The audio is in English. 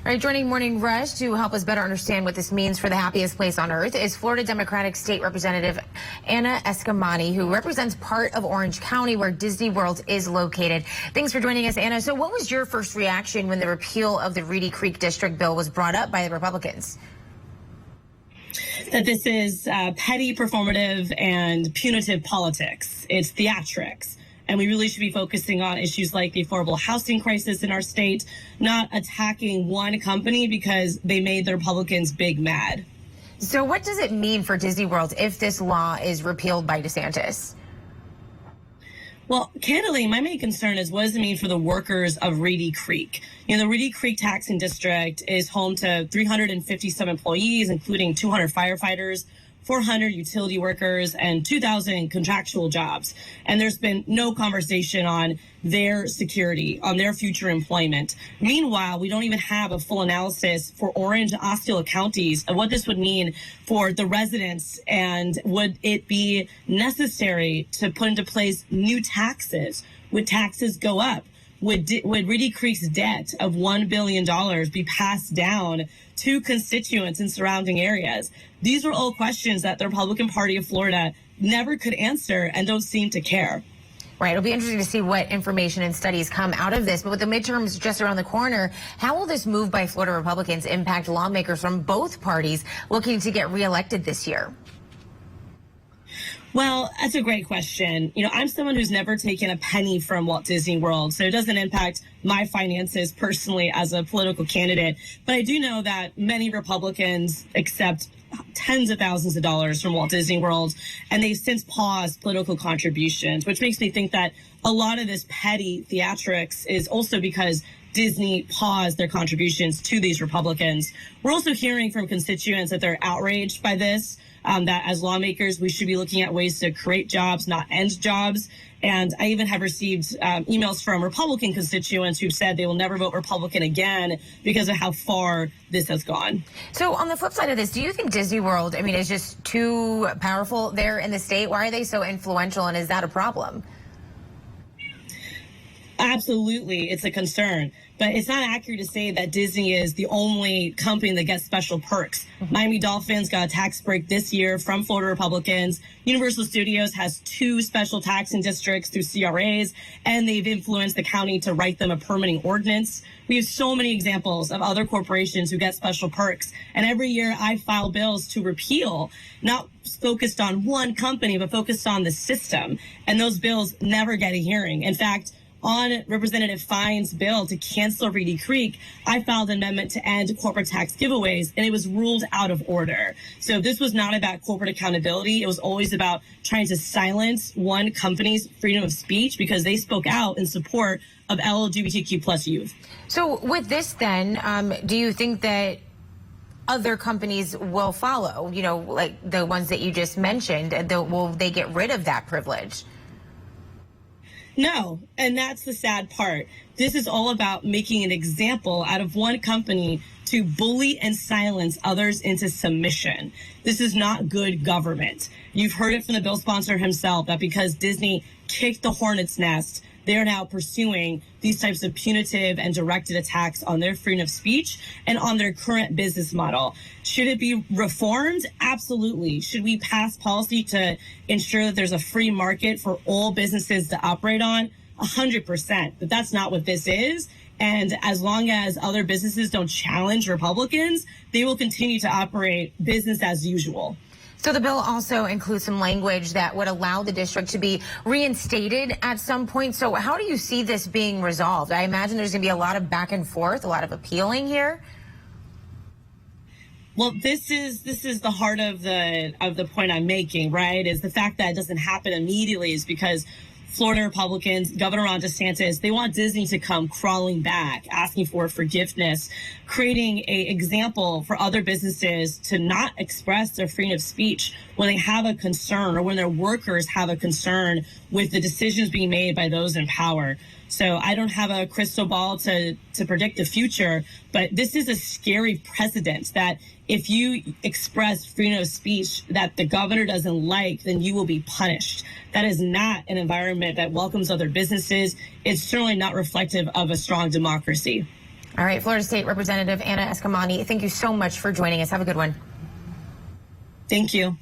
All right, joining Morning Rush to help us better understand what this means for the happiest place on earth is Florida Democratic State Representative Anna Eskamani, who represents part of Orange County where Disney World is located. Thanks for joining us, Anna. So what was your first reaction when the repeal of the Reedy Creek District bill was brought up by the Republicans? That this is petty, performative, and punitive politics. It's theatrics. And we really should be focusing on issues like the affordable housing crisis in our state, not attacking one company because they made the Republicans big mad. So what does it mean for Disney World if this law is repealed by Desantis? Well, candidly, my main concern is what does it mean for the workers of Reedy Creek? You know, the Reedy Creek Taxing District is home to 357 employees, including 200 firefighters, 400 utility workers, and 2,000 contractual jobs. And there's been no conversation on their security, on their future employment. Meanwhile, we don't even have a full analysis for Orange and Osceola counties of what this would mean for the residents, and would it be necessary to put into place new taxes? Would taxes go up? Would Reedy Creek's debt of $1 billion be passed down to constituents in surrounding areas? These are all questions that the Republican Party of Florida never could answer and don't seem to care. Right. It'll be interesting to see what information and studies come out of this. But with the midterms just around the corner, how will this move by Florida Republicans impact lawmakers from both parties looking to get reelected this year? Well, that's a great question. You know, I'm someone who's never taken a penny from Walt Disney World, so it doesn't impact my finances personally as a political candidate. But I do know that many Republicans accept tens of thousands of dollars from Walt Disney World, and they've since paused political contributions, which makes me think that a lot of this petty theatrics is also because Disney paused their contributions to these Republicans. We're also hearing from constituents that they're outraged by this, that as lawmakers, we should be looking at ways to create jobs, not end jobs. And I even have received emails from Republican constituents who've said they will never vote Republican again because of how far this has gone. So on the flip side of this, do you think Disney World, is just too powerful there in the state? Why are they so influential, and is that a problem? Absolutely, it's a concern. But it's not accurate to say that Disney is the only company that gets special perks. Miami Dolphins got a tax break this year from Florida Republicans. Universal Studios has 2 special taxing districts through CRAs, and they've influenced the county to write them a permitting ordinance. We have so many examples of other corporations who get special perks. And every year I file bills to repeal, not focused on one company, but focused on the system. And those bills never get a hearing. In fact, on Representative Fine's bill to cancel Reedy Creek, I filed an amendment to end corporate tax giveaways, and it was ruled out of order. So this was not about corporate accountability. It was always about trying to silence one company's freedom of speech because they spoke out in support of LGBTQ plus youth. So with this then, do you think that other companies will follow, like the ones that you just mentioned, and will they get rid of that privilege? No, and that's the sad part. This is all about making an example out of one company to bully and silence others into submission. This is not good government. You've heard it from the bill sponsor himself that because Disney kicked the hornet's nest, they're now pursuing these types of punitive and directed attacks on their freedom of speech and on their current business model. Should it be reformed? Absolutely. Should we pass policy to ensure that there's a free market for all businesses to operate on? 100%. But that's not what this is. And as long as other businesses don't challenge Republicans, they will continue to operate business as usual. So the bill also includes some language that would allow the district to be reinstated at some point. So how do you see this being resolved? I imagine there's going to be a lot of back and forth, a lot of appealing here. Well, this is the heart of the point I'm making, right? Is the fact that it doesn't happen immediately is because Florida Republicans, Governor Desantis, they want Disney to come crawling back, asking for forgiveness, creating an example for other businesses to not express their freedom of speech when they have a concern or when their workers have a concern with the decisions being made by those in power. So I don't have a crystal ball to predict the future, but this is a scary precedent that if you express freedom of speech that the governor doesn't like, then you will be punished. That is not an environment that welcomes other businesses. It's certainly not reflective of a strong democracy. All right, Florida State Representative Anna Eskamani, thank you so much for joining us. Have a good one. Thank you.